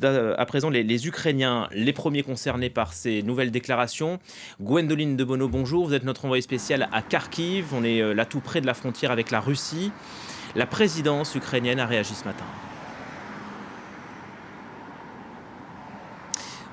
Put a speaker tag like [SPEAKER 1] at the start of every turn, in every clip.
[SPEAKER 1] À présent les Ukrainiens, les premiers concernés par ces nouvelles déclarations. Gwendoline de Bono, bonjour. Vous êtes notre envoyé spécial à Kharkiv. On est là tout près de la frontière avec la Russie. La présidence ukrainienne a réagi ce matin.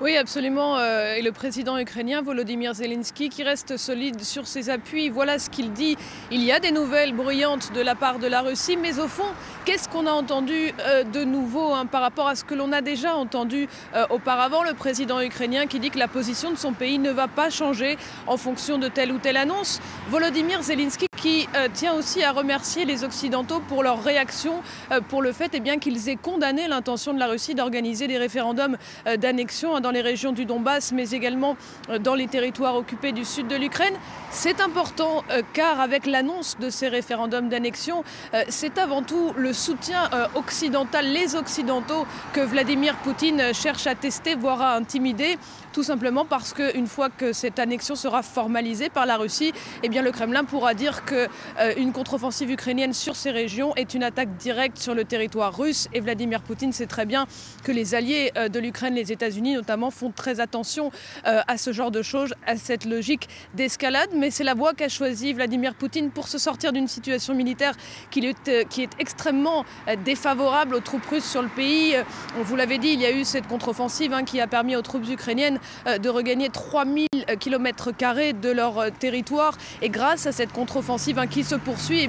[SPEAKER 2] Oui, absolument. Et le président ukrainien Volodymyr Zelensky qui reste solide sur ses appuis. Voilà ce qu'il dit. Il y a des nouvelles bruyantes de la part de la Russie, mais au fond, qu'est-ce qu'on a entendu de nouveau par rapport à ce que l'on a déjà entendu auparavant? Le président ukrainien qui dit que la position de son pays ne va pas changer en fonction de telle ou telle annonce. Volodymyr Zelensky qui tient aussi à remercier les Occidentaux pour leur réaction, pour le fait qu'ils aient condamné l'intention de la Russie d'organiser des référendums d'annexion dans les régions du Donbass, mais également dans les territoires occupés du sud de l'Ukraine. C'est important car avec l'annonce de ces référendums d'annexion, c'est avant tout le soutien occidental, les Occidentaux, que Vladimir Poutine cherche à tester, voire à intimider, tout simplement parce qu'une fois que cette annexion sera formalisée par la Russie, le Kremlin pourra dire qu'une contre-offensive ukrainienne sur ces régions est une attaque directe sur le territoire russe. Et Vladimir Poutine sait très bien que les alliés de l'Ukraine, les États-Unis notamment, font très attention à ce genre de choses, à cette logique d'escalade. Mais c'est la voie qu'a choisie Vladimir Poutine pour se sortir d'une situation militaire qui est extrêmement défavorable aux troupes russes sur le pays. On vous l'avait dit, il y a eu cette contre-offensive qui a permis aux troupes ukrainiennes de regagner 3000 km² de leur territoire. Et grâce à cette contre-offensive qui se poursuit,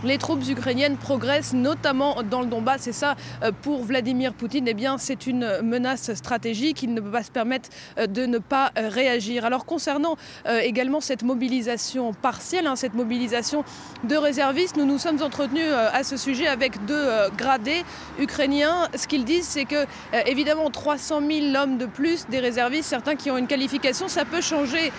[SPEAKER 2] les troupes ukrainiennes progressent, notamment dans le Donbass. Et ça, pour Vladimir Poutine, c'est une menace stratégique. Il ne peut pas se permettre de ne pas réagir. Alors concernant également cette mobilisation partielle, cette mobilisation de réservistes, nous nous sommes entretenus à ce sujet avec deux gradés ukrainiens. Ce qu'ils disent, c'est que évidemment 300 000 hommes de plus, des réservistes, certains qui ont une qualification, ça peut changer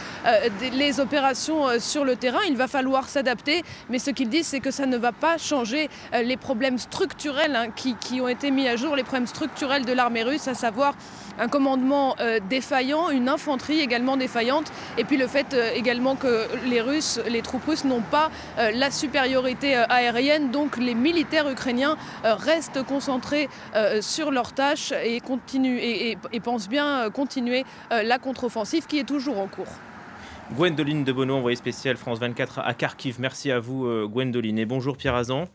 [SPEAKER 2] les opérations sur le terrain. Il va falloir s'adapter, mais ce qu'ils disent, c'est que ça ne va pas changer les problèmes structurels qui ont été mis à jour, les problèmes structurels de l'armée russe, à savoir un commandement défaillant, une infanterie également défaillante, et puis le fait également que les troupes russes n'ont pas la supériorité aérienne, donc les militaires ukrainiens restent concentrés sur leurs tâches et pensent bien continuer la contre-offensive qui est toujours en cours.
[SPEAKER 1] Gwendoline de Bono, envoyée spéciale France 24 à Kharkiv. Merci à vous Gwendoline et bonjour Pierre Azan.